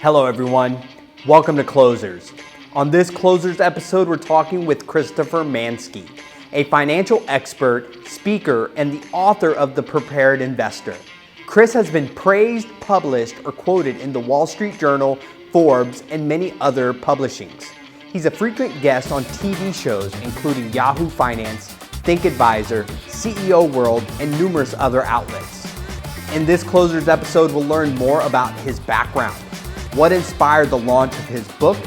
Hello everyone, welcome to Closers. On this Closers episode, we're talking with Christopher Manske, a financial expert, speaker, and the author of The Prepared Investor. Chris has been praised, published, or quoted in the Wall Street Journal, Forbes, and many other publishings. He's a frequent guest on TV shows including Yahoo Finance, Think Advisor, CEO World, and numerous other outlets. In this Closers episode, we'll learn more about his background, what inspired the launch of his book,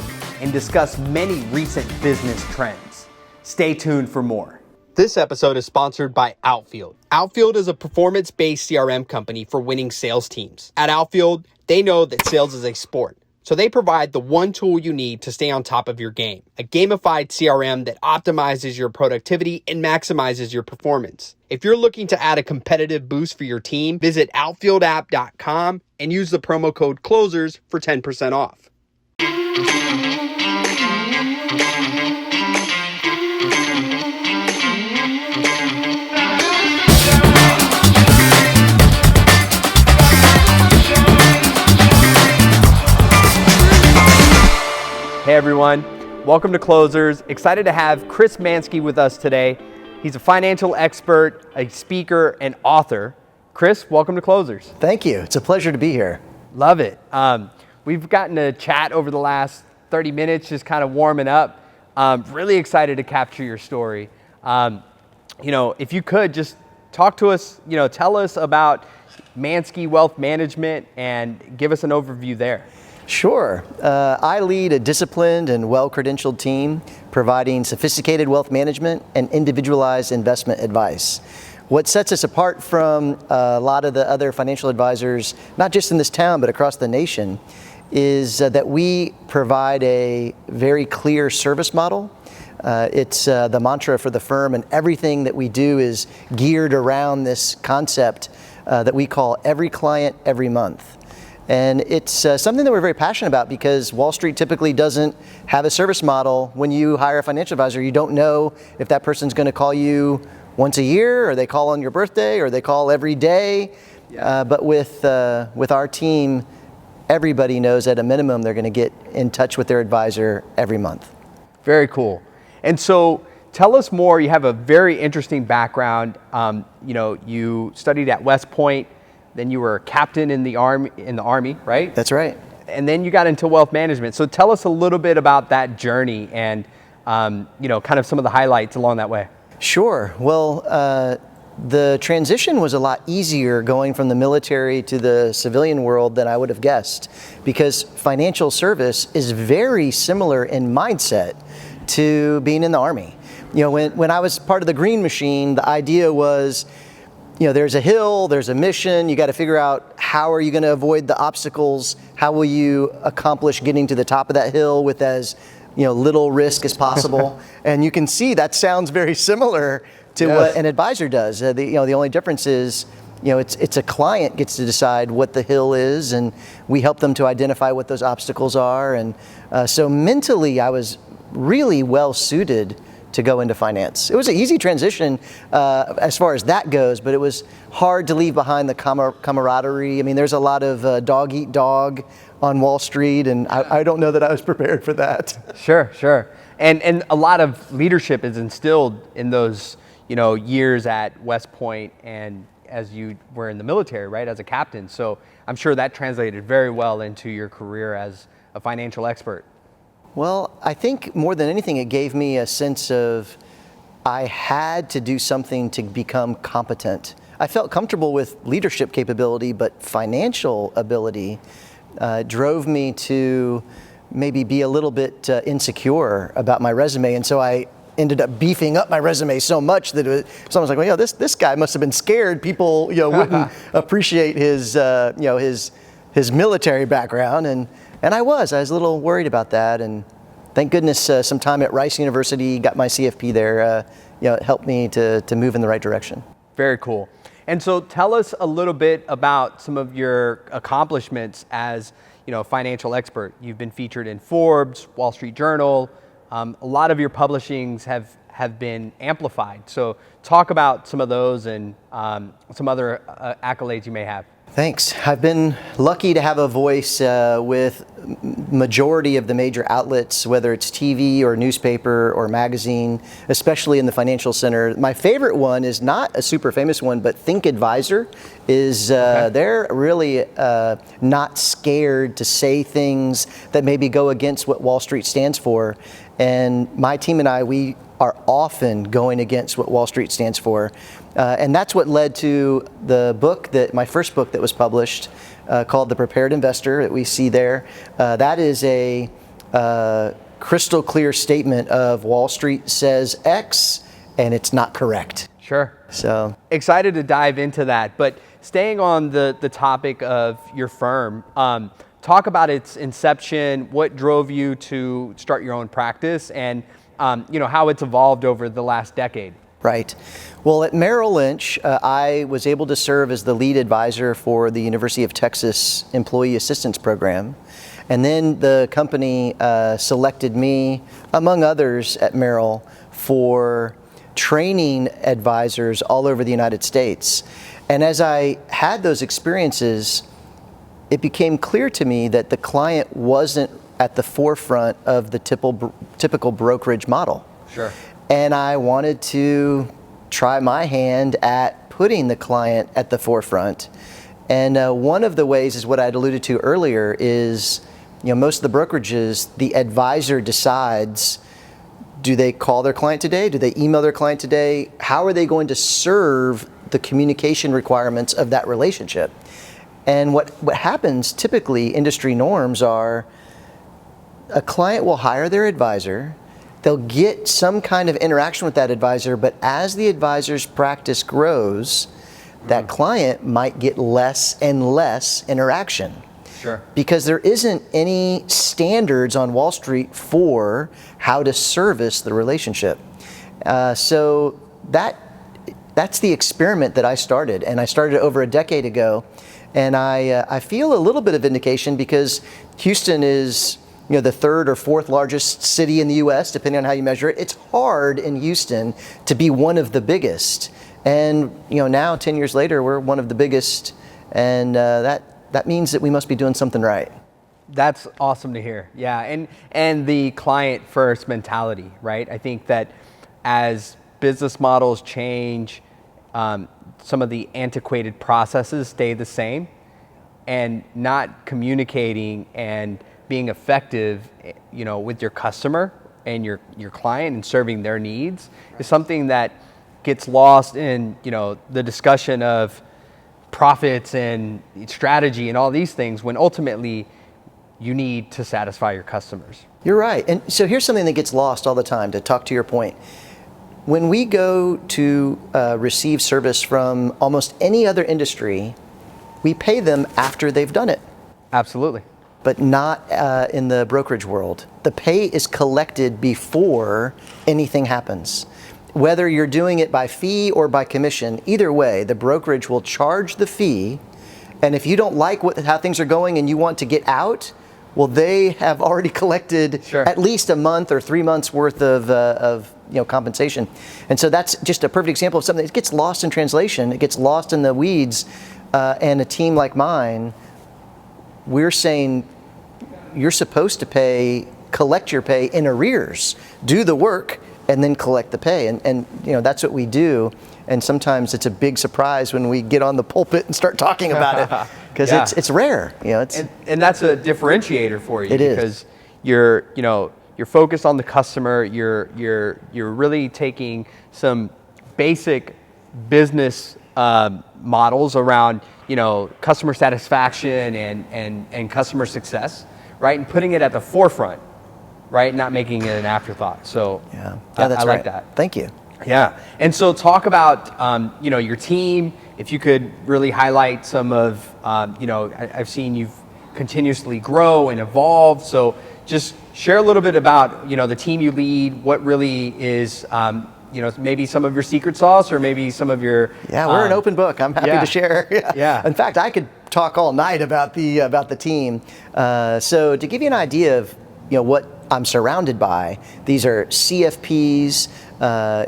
and discuss many recent business trends. Stay tuned for more. This episode is sponsored by Outfield. Outfield is a performance-based CRM company for winning sales teams. At Outfield, they know that sales is a sport, so they provide the one tool you need to stay on top of your game, a gamified CRM that optimizes your productivity and maximizes your performance. If you're looking to add a competitive boost for your team, visit outfieldapp.com and use the promo code CLOSERS for 10% off. Hey everyone, welcome to Closers. Excited to have Chris Manske with us today. He's a financial expert, a speaker, and author. Chris, welcome to Closers. Thank you. It's a pleasure to be here. Love it. We've gotten to chat over the last 30 minutes, just kind of warming up. Really excited to capture your story. If you could just talk to us, tell us about Manske Wealth Management and give us an overview there. Sure. I lead a disciplined and well-credentialed team providing sophisticated wealth management and individualized investment advice. What sets us apart from a lot of the other financial advisors, not just in this town, but across the nation, is that we provide a very clear service model. It's the mantra for the firm, and everything that we do is geared around this concept that we call every client, every month. And it's something that we're very passionate about because Wall Street typically doesn't have a service model. When you hire a financial advisor, you don't know if that person's going to call you once a year, or they call on your birthday, or they call every day. But with our team, everybody knows at a minimum they're going to get in touch with their advisor every month. Very cool. And so tell us more. You have a very interesting background. You studied at West Point. Then you were a captain in the Army, right? That's right. And then you got into wealth management. So tell us a little bit about that journey and, kind of some of the highlights along that way. Sure. Well, the transition was a lot easier going from the military to the civilian world than I would have guessed, because financial service is very similar in mindset to being in the Army. When I was part of the Green Machine, the idea was, there's a hill, there's a mission, you got to figure out how are you going to avoid the obstacles, how will you accomplish getting to the top of that hill with as little risk as possible. And you can see that sounds very similar to what an advisor does. The only difference is, it's a client gets to decide what the hill is, and we help them to identify what those obstacles are. And so mentally, I was really well suited to go into finance. It was an easy transition as far as that goes, but it was hard to leave behind the camaraderie. I mean, there's a lot of dog eat dog on Wall Street, and I don't know that I was prepared for that. Sure. And a lot of leadership is instilled in those, years at West Point and as you were in the military, right, as a captain. So I'm sure that translated very well into your career as a financial expert. Well, I think more than anything, it gave me a sense of I had to do something to become competent. I felt comfortable with leadership capability, but financial ability drove me to maybe be a little bit insecure about my resume. And so I ended up beefing up my resume so much that someone was like, well, this guy must have been scared people wouldn't appreciate his military background. And I was a little worried about that, and thank goodness some time at Rice University, got my CFP there, it helped me to move in the right direction. Very cool. And so tell us a little bit about some of your accomplishments as a financial expert. You've been featured in Forbes, Wall Street Journal. A lot of your publishings have been amplified. So talk about some of those and some other accolades you may have. Thanks. I've been lucky to have a voice with majority of the major outlets, whether it's TV or newspaper or magazine, especially in the financial center. My favorite one is not a super famous one, but Think Advisor is, they're really not scared to say things that maybe go against what Wall Street stands for. And my team and I, we are often going against what Wall Street stands for. And that's what led to the book, my first book that was published, called The Prepared Investor, that we see there. That is a crystal clear statement of Wall Street says X and it's not correct. Sure. So excited to dive into that, but staying on the topic of your firm, talk about its inception, what drove you to start your own practice, and how it's evolved over the last decade. Right. Well, at Merrill Lynch, I was able to serve as the lead advisor for the University of Texas Employee Assistance Program. And then the company selected me, among others at Merrill, for training advisors all over the United States. And as I had those experiences, it became clear to me that the client wasn't at the forefront of the typical brokerage model. Sure. And I wanted to try my hand at putting the client at the forefront. And one of the ways is what I had alluded to earlier is, most of the brokerages, the advisor decides, do they call their client today? Do they email their client today? How are they going to serve the communication requirements of that relationship? And what happens, typically, industry norms are, a client will hire their advisor, they'll get some kind of interaction with that advisor, but as the advisor's practice grows, that client might get less and less interaction. Sure. Because there isn't any standards on Wall Street for how to service the relationship. So that's the experiment that I started, and I started it over a decade ago. And I feel a little bit of vindication because Houston is the third or fourth largest city in the U.S., depending on how you measure it. It's hard in Houston to be one of the biggest. And now, 10 years later, we're one of the biggest, and that means that we must be doing something right. That's awesome to hear. Yeah, and the client first mentality, right? I think that as business models change, some of the antiquated processes stay the same, and not communicating and being effective, with your customer and your client and serving their needs is something that gets lost in, the discussion of profits and strategy and all these things, when ultimately you need to satisfy your customers. You're right. And so here's something that gets lost all the time, to talk to your point. When we go to receive service from almost any other industry, we pay them after they've done it. Absolutely. But not in the brokerage world. The pay is collected before anything happens. Whether you're doing it by fee or by commission, either way, the brokerage will charge the fee. And if you don't like how things are going and you want to get out, well, they have already collected at least a month or 3 months worth of compensation. And so that's just a perfect example of something that gets lost in translation. It gets lost in the weeds. And a team like mine, we're saying you're supposed to collect your pay in arrears, do the work, and then collect the pay. And that's what we do. And sometimes it's a big surprise when we get on the pulpit and start talking about it, because it's rare. And that's a differentiator for you. It is. Because you're focused on the customer. You're really taking some basic business models around customer satisfaction and customer success, right? And putting it at the forefront, right? Not making it an afterthought. So that's I like right. that. Thank you. Yeah. And so talk about your team. If you could really highlight some of I've seen you've continuously grow and evolve. So just share a little bit about the team you lead. What really is maybe some of your secret sauce, or maybe some of your we're an open book. I'm happy to share. Yeah. In fact, I could talk all night about the team. So to give you an idea of what I'm surrounded by. These are CFPs.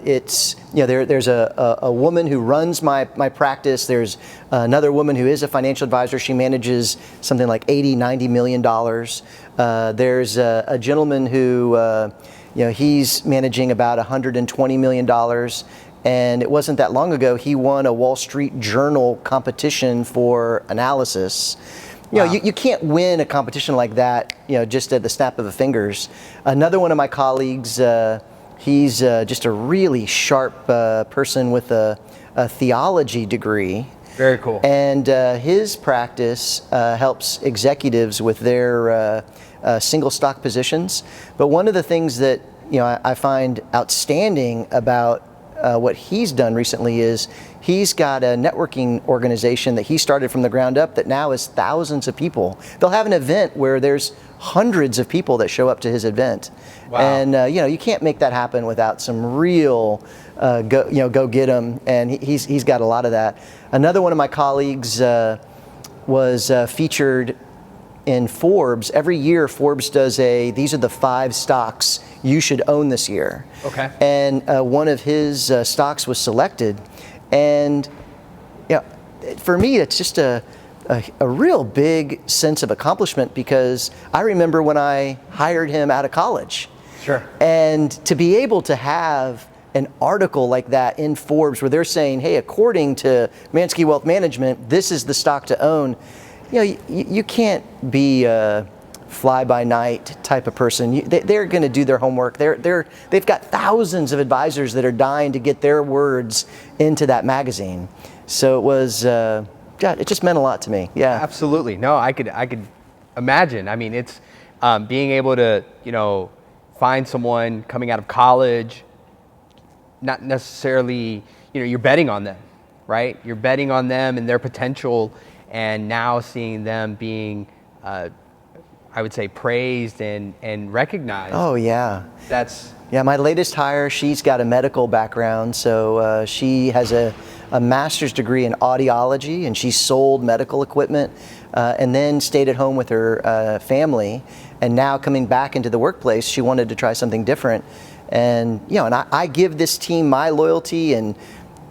It's there's a woman who runs my practice. There's another woman who is a financial advisor. She manages something like $80-90 million. There's a gentleman who he's managing about $120 million. And it wasn't that long ago he won a Wall Street Journal competition for analysis. Wow. You can't win a competition like that, just at the snap of the fingers. Another one of my colleagues, he's just a really sharp person with a theology degree. Very cool. And his practice helps executives with their single stock positions. But one of the things that I find outstanding about what he's done recently is he's got a networking organization that he started from the ground up that now is thousands of people. They'll have an event where there's hundreds of people that show up to his event. Wow. And you can't make that happen without some real go get 'em, and he's got a lot of that. Another one of my colleagues was featured in Forbes. Every year Forbes does these are the 5 stocks you should own this year. Okay. And one of his stocks was selected. And for me, it's just a real big sense of accomplishment, because I remember when I hired him out of college. Sure. And to be able to have an article like that in Forbes where they're saying, hey, according to Manskey Wealth Management, this is the stock to own. You can't be a fly-by-night type of person. They're going to do their homework. They've got thousands of advisors that are dying to get their words into that magazine. So it was, it just meant a lot to me. Yeah. Absolutely. No, I could imagine. I mean, it's being able to, find someone coming out of college, not necessarily, you're betting on them, right? You're betting on them and their potential, and now seeing them being, I would say, praised and recognized. Oh, yeah. Yeah, my latest hire, she's got a medical background, so she has a master's degree in audiology, and she sold medical equipment and then stayed at home with her family. And now coming back into the workplace, she wanted to try something different. And I give this team my loyalty, and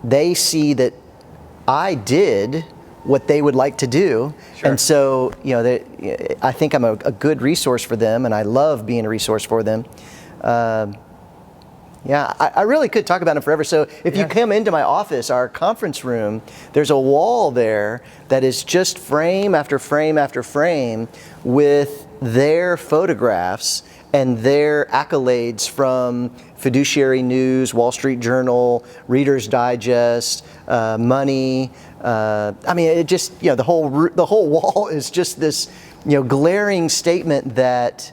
they see that I did what they would like to do. Sure. And so, I think I'm a good resource for them, and I love being a resource for them. I really could talk about them forever. So if you come into my office, our conference room, there's a wall there that is just frame after frame after frame with their photographs and their accolades from Fiduciary News, Wall Street Journal, Reader's Digest, Money. It just, the whole wall is just this, glaring statement that,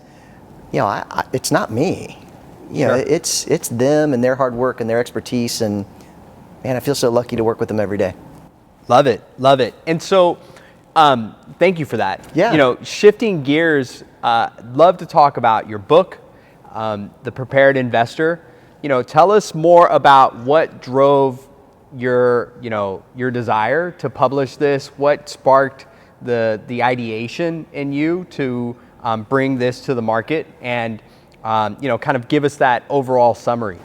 it's not me. Sure. It's them and their hard work and their expertise, and man, I feel so lucky to work with them every day. Love it. And so, thank you for that. Yeah. Shifting gears, love to talk about your book, The Prepared Investor. Tell us more about what drove your desire to publish this. What sparked the ideation in you to bring this to the market, and kind of give us that overall summary.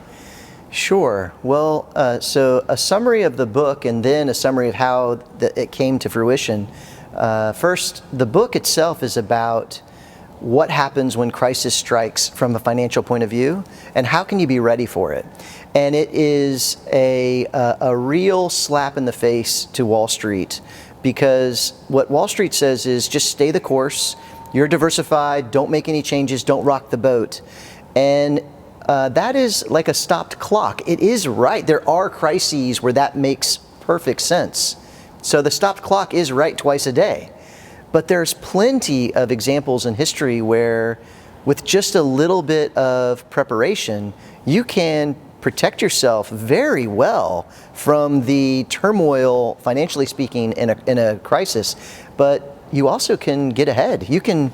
Sure. Well, so a summary of the book, and then a summary of how it came to fruition. First, the book itself is about what happens when crisis strikes from a financial point of view, and how can you be ready for it. And it is a real slap in the face to Wall Street, because what Wall Street says is just stay the course. You're diversified, don't make any changes, don't rock the boat. And that is like a stopped clock. It is right. There are crises where that makes perfect sense. So the stopped clock is right twice a day. But there's plenty of examples in history where with just a little bit of preparation, you can protect yourself very well from the turmoil, financially speaking, in a crisis. But you also can get ahead. You can,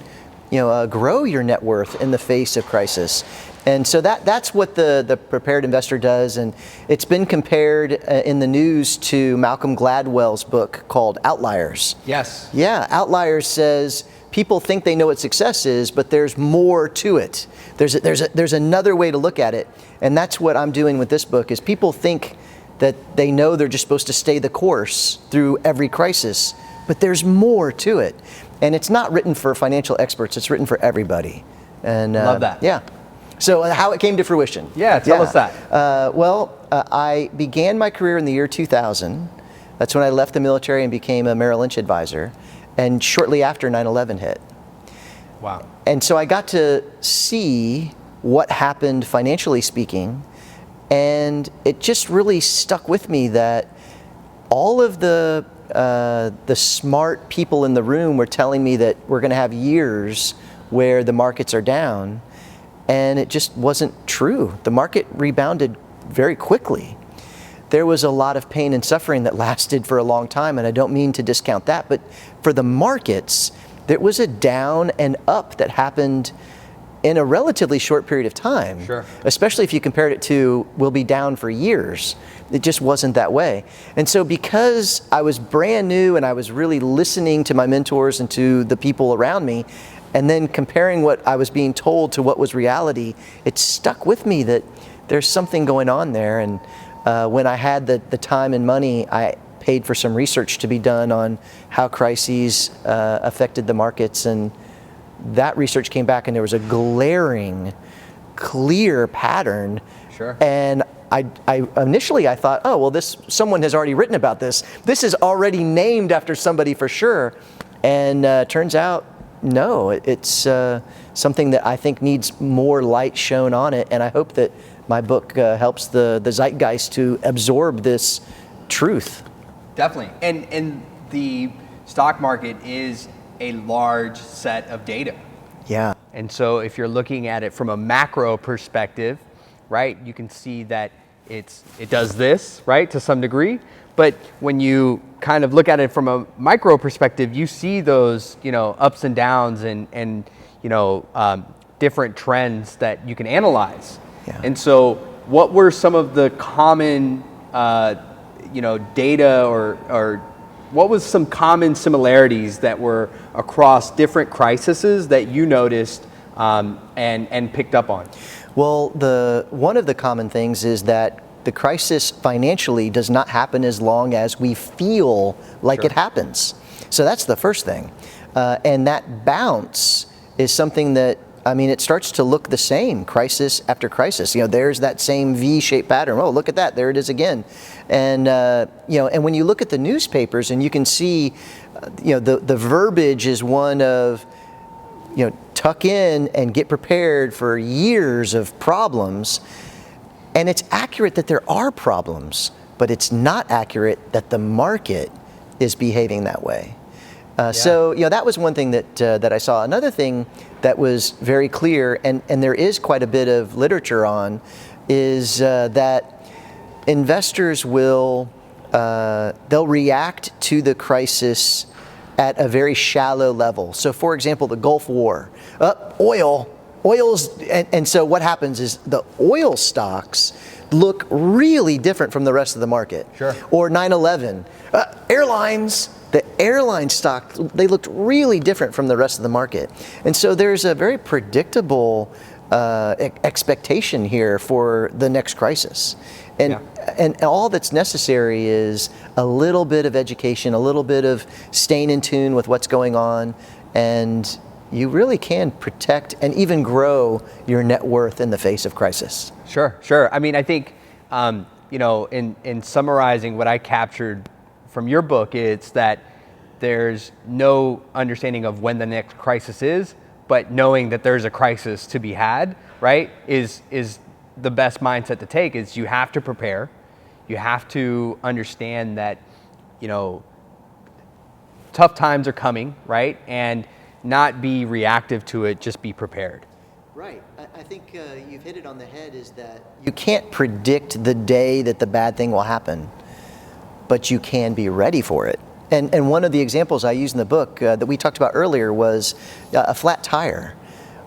grow your net worth in the face of crisis. And so that's what the Prepared Investor does. And it's been compared in the news to Malcolm Gladwell's book called Outliers. Yes. Yeah, Outliers says people think they know what success is, but there's more to it. There's another way to look at it. And that's what I'm doing with this book, is people think that they know they're just supposed to stay the course through every crisis, but there's more to it. And it's not written for financial experts, it's written for everybody. And love that. Yeah. So how it came to fruition. Yeah, tell us that. I began my career in the year 2000. That's when I left the military and became a Merrill Lynch advisor. And shortly after 9/11 hit. Wow. And so I got to see what happened financially speaking, and it just really stuck with me that all of the smart people in the room were telling me that we're going to have years where the markets are down, and it just wasn't true. The market rebounded very quickly. There was a lot of pain and suffering that lasted for a long time, and I don't mean to discount that, but for the markets, there was a down and up that happened in a relatively short period of time. Sure. Especially if you compared it to, we'll be down for years. It just wasn't that way. And so because I was brand new and I was really listening to my mentors and to the people around me, and then comparing what I was being told to what was reality, it stuck with me that there's something going on there. And when I had the time and money, I paid for some research to be done on how crises affected the markets, and that research came back and there was a glaring, clear pattern. Sure. And I initially thought, oh, well, someone has already written about this. This is already named after somebody for sure. And turns out, no, it's something that I think needs more light shown on it. And I hope that my book helps the zeitgeist to absorb this truth. Definitely. And the stock market is a large set of data. Yeah. And so if you're looking at it from a macro perspective, right, you can see that it does this, right, to some degree. But when you kind of look at it from a micro perspective, you see those, ups and downs and different trends that you can analyze. Yeah. And so what were some of the common, data or what was some common similarities that were across different crises that you noticed and picked up on? Well, one of the common things is that the crisis financially does not happen as long as we feel like it happens. So that's the first thing. And that bounce is something that, it starts to look the same crisis after crisis. There's that same V-shaped pattern. Oh, look at that. There it is again. And, and when you look at the newspapers and you can see, the verbiage is one of, tuck in and get prepared for years of problems. And it's accurate that there are problems, but it's not accurate that the market is behaving that way. So that was one thing that I saw. Another thing that was very clear, and there is quite a bit of literature on, is that investors they'll react to the crisis at a very shallow level. So for example, the Gulf War, oil's, and so what happens is the oil stocks look really different from the rest of the market. Sure. Or 9/11, airlines, the airline stock, they looked really different from the rest of the market. And so there's a very predictable expectation here for the next crisis. And all that's necessary is a little bit of education, a little bit of staying in tune with what's going on, and you really can protect and even grow your net worth in the face of crisis. Sure. I think, in summarizing what I captured from your book, it's that there's no understanding of when the next crisis is, but knowing that there's a crisis to be had, right, is the best mindset to take. Is you have to prepare. You have to understand that, tough times are coming, right, and not be reactive to it, just be prepared. Right. I think you've hit it on the head, is that you can't predict the day that the bad thing will happen, but you can be ready for it. And one of the examples I used in the book that we talked about earlier was a flat tire.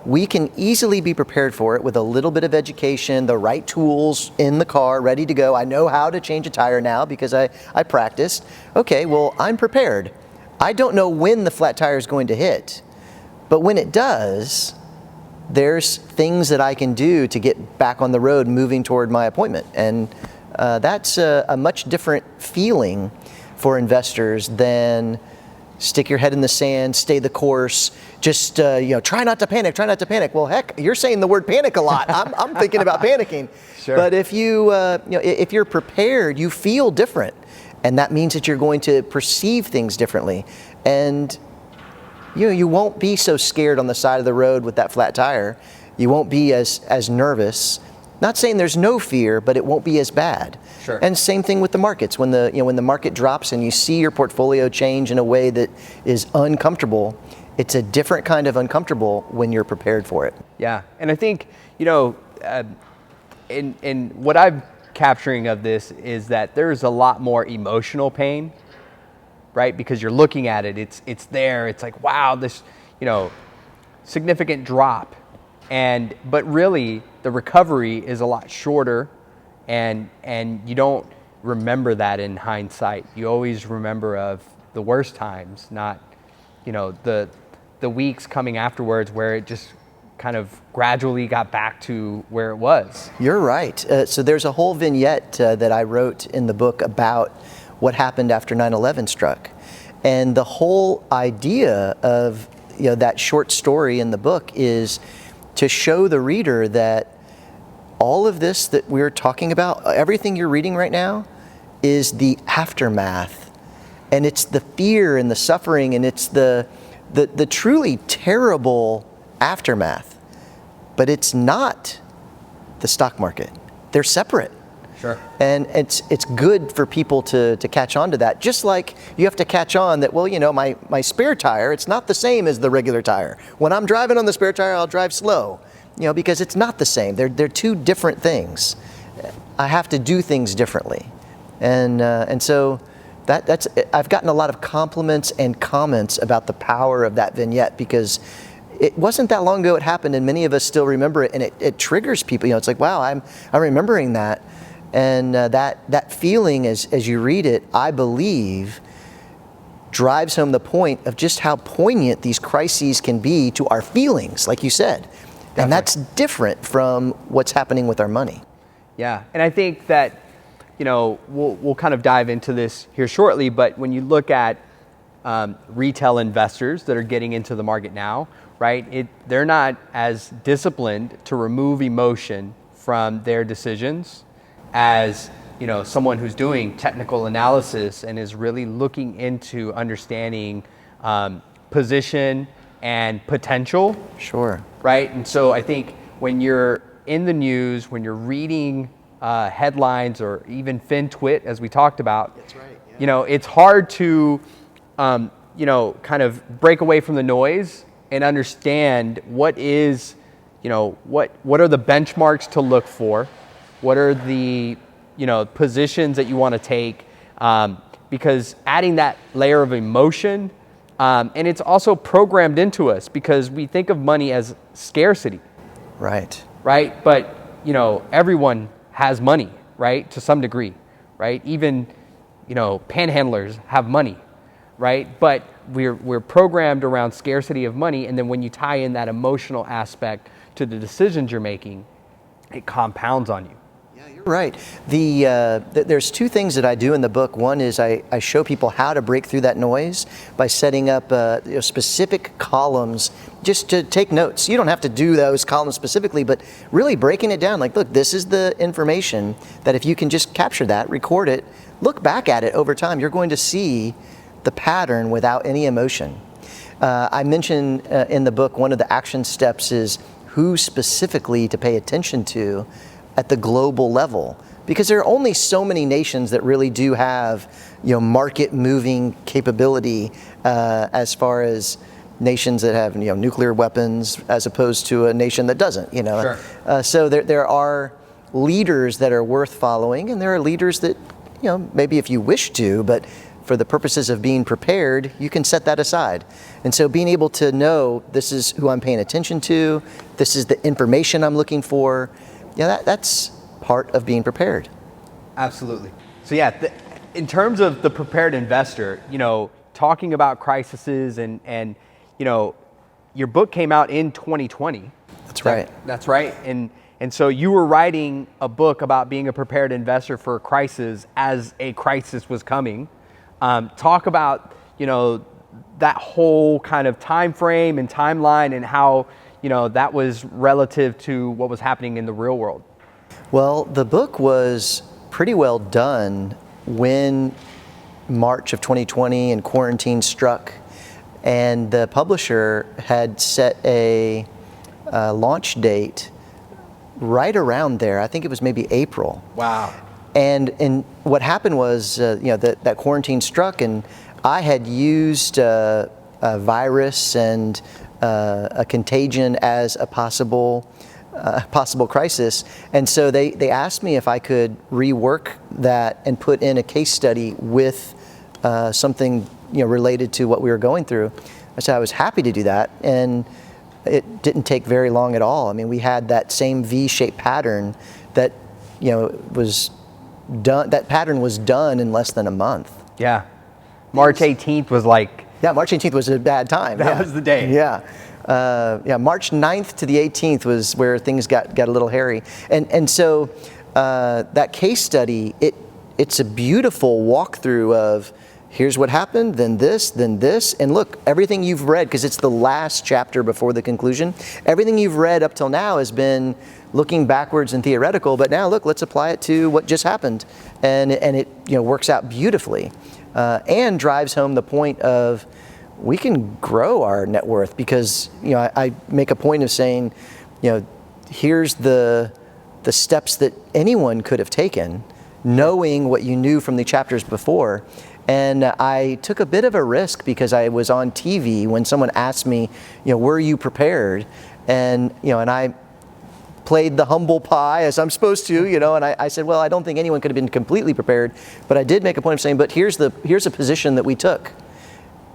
We can easily be prepared for it with a little bit of education, the right tools in the car, ready to go. I know how to change a tire now because I practiced. Okay, well, I'm prepared. I don't know when the flat tire is going to hit, But when it does, there's things that I can do to get back on the road moving toward my appointment. And that's a much different feeling for investors than stick your head in the sand, stay the course, just try not to panic, try not to panic. Well, heck, you're saying the word panic a lot. I'm thinking about panicking. Sure. But if if you're prepared, you feel different, and that means that you're going to perceive things differently, and you won't be so scared on the side of the road with that flat tire. You won't be as nervous. Not saying there's no fear, but it won't be as bad. Sure. And same thing with the markets. When the market drops and you see your portfolio change in a way that is uncomfortable, it's a different kind of uncomfortable when you're prepared for it. Yeah, and I think in what I'm capturing of this is that there's a lot more emotional pain, right? Because you're looking at it, it's there. It's like, wow, this significant drop, but really the recovery is a lot shorter, and you don't remember that in hindsight. You always remember of the worst times, not the weeks coming afterwards where it just kind of gradually got back to where it was. You're right. So there's a whole vignette that I wrote in the book about what happened after 9/11 struck. And the whole idea of that short story in the book is to show the reader that all of this that we're talking about, everything you're reading right now, is the aftermath. And it's the fear and the suffering, and it's the truly terrible aftermath. But it's not the stock market. They're separate. Sure. And it's good for people to catch on to that. Just like you have to catch on that, my spare tire, it's not the same as the regular tire. When I'm driving on the spare tire, I'll drive slow, because it's not the same. They're two different things. I have to do things differently. And so that's I've gotten a lot of compliments and comments about the power of that vignette, because it wasn't that long ago it happened, and many of us still remember it, and it triggers people. It's like, wow, I'm remembering that. And that feeling as you read it, I believe, drives home the point of just how poignant these crises can be to our feelings, like you said. Definitely. And that's different from what's happening with our money. Yeah, and I think that, we'll kind of dive into this here shortly, but when you look at retail investors that are getting into the market now, right, they're not as disciplined to remove emotion from their decisions as someone who's doing technical analysis and is really looking into understanding position and potential. Sure. Right? And so I think when you're in the news, when you're reading headlines or even FinTwit, as we talked about, that's right, yeah. It's hard to kind of break away from the noise and understand what is, what are the benchmarks to look for. What are the, positions that you want to take? Because adding that layer of emotion, and it's also programmed into us because we think of money as scarcity. Right. Right? But, everyone has money, right? To some degree, right? Even, panhandlers have money, right? But we're programmed around scarcity of money, and then when you tie in that emotional aspect to the decisions you're making, it compounds on you. You're right. There's two things that I do in the book. One is I show people how to break through that noise by setting up specific columns just to take notes. You don't have to do those columns specifically, but really breaking it down. Like, look, this is the information that if you can just capture that, record it, look back at it over time, you're going to see the pattern without any emotion. I mention in the book one of the action steps is who specifically to pay attention to at the global level, because there are only so many nations that really do have market moving capability as far as nations that have nuclear weapons as opposed to a nation that doesn't. Sure. So there are leaders that are worth following, and there are leaders that maybe if you wish to, but for the purposes of being prepared, you can set that aside. And so being able to know this is who I'm paying attention to, this is the information I'm looking for, that's part of being prepared. Absolutely. So in terms of the prepared investor, talking about crises and your book came out in 2020. That's right. That's right. And so you were writing a book about being a prepared investor for a crisis as a crisis was coming. Talk about, that whole kind of time frame and timeline and how, that was relative to what was happening in the real world. Well, the book was pretty well done when March of 2020 and quarantine struck, and the publisher had set a launch date right around there. I think it was maybe April. Wow. And what happened was, that quarantine struck, and I had used a virus and a contagion as a possible crisis. And so they asked me if I could rework that and put in a case study with something related to what we were going through. I said I was happy to do that, and it didn't take very long at all. I mean, we had that same V-shaped pattern that was done. That pattern was done in less than a month. Yeah. March 18th was like... Yeah, March 18th was a bad time. That was the day. Yeah. March 9th to the 18th was where things got a little hairy. And so that case study, it's a beautiful walkthrough of here's what happened, then this, and look, everything you've read, because it's the last chapter before the conclusion, everything you've read up till now has been looking backwards and theoretical, but now look, let's apply it to what just happened. And it works out beautifully and drives home the point of we can grow our net worth, because I make a point of saying, here's the steps that anyone could have taken, knowing what you knew from the chapters before. And I took a bit of a risk because I was on TV when someone asked me, were you prepared? And I played the humble pie as I'm supposed to, and I said, well, I don't think anyone could have been completely prepared, but I did make a point of saying, but here's a position that we took.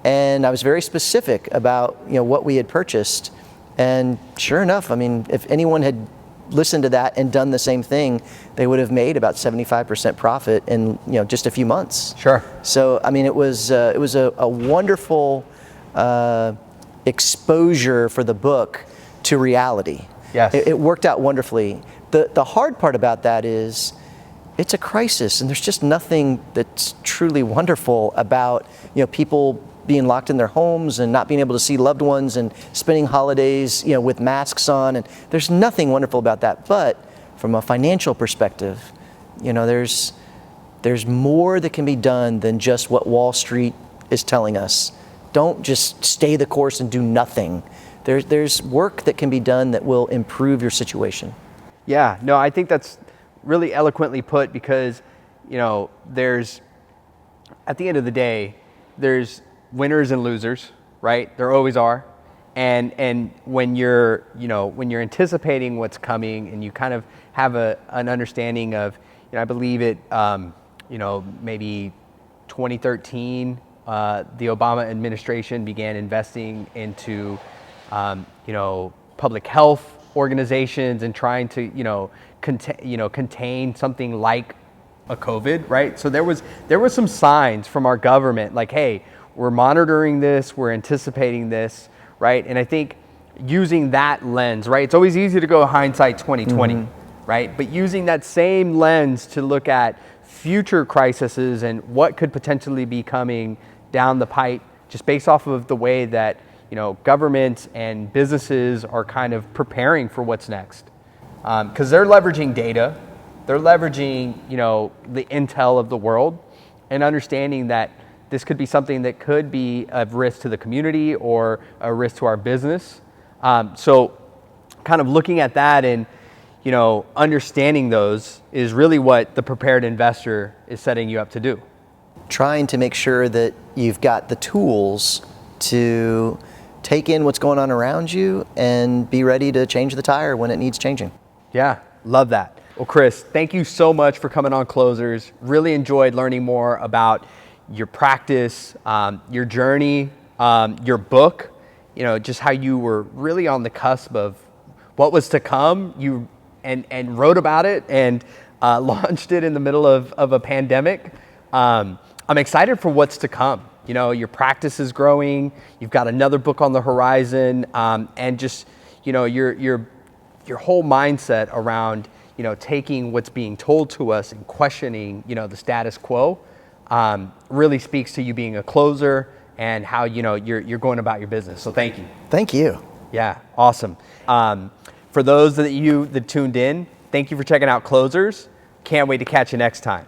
And I was very specific about, what we had purchased. And sure enough, I mean, if anyone had listened to that and done the same thing, they would have made about 75% profit in just a few months. Sure. So I mean, it was a wonderful exposure for the book to reality. Yes. It worked out wonderfully. The hard part about that is it's a crisis, and there's just nothing that's truly wonderful about people being locked in their homes and not being able to see loved ones and spending holidays, with masks on. And there's nothing wonderful about that. But from a financial perspective, there's more that can be done than just what Wall Street is telling us. Don't just stay the course and do nothing. There's work that can be done that will improve your situation. Yeah, no, I think that's really eloquently put, because, there's, at the end of the day, there's winners and losers, right? There always are. And when you're anticipating what's coming, and you kind of have an understanding of, I believe it, maybe 2013, the Obama administration began investing into, public health organizations and trying to, contain something like a COVID, right? So there was some signs from our government like, hey, we're monitoring this, we're anticipating this, right? And I think using that lens, right? It's always easy to go hindsight 2020, right? But using that same lens to look at future crises and what could potentially be coming down the pipe, just based off of the way that, governments and businesses are kind of preparing for what's next. Because they're leveraging data, they're leveraging, the intel of the world, and understanding that this could be something that could be of risk to the community or a risk to our business. So kind of looking at that and, understanding those is really what the prepared investor is setting you up to do. Trying to make sure that you've got the tools to take in what's going on around you and be ready to change the tire when it needs changing. Yeah, love that. Well, Chris, thank you so much for coming on Closers. Really enjoyed learning more about your practice, your journey, your book, just how you were really on the cusp of what was to come. You and wrote about it and launched it in the middle of a pandemic. I'm excited for what's to come. You know, your practice is growing. You've got another book on the horizon, and just, you know, your whole mindset around, you know, taking what's being told to us and questioning, you know, the status quo, really speaks to you being a closer and how, you know, you're going about your business. So thank you. Thank you. Yeah, awesome. For those that tuned in, thank you for checking out Closers. Can't wait to catch you next time.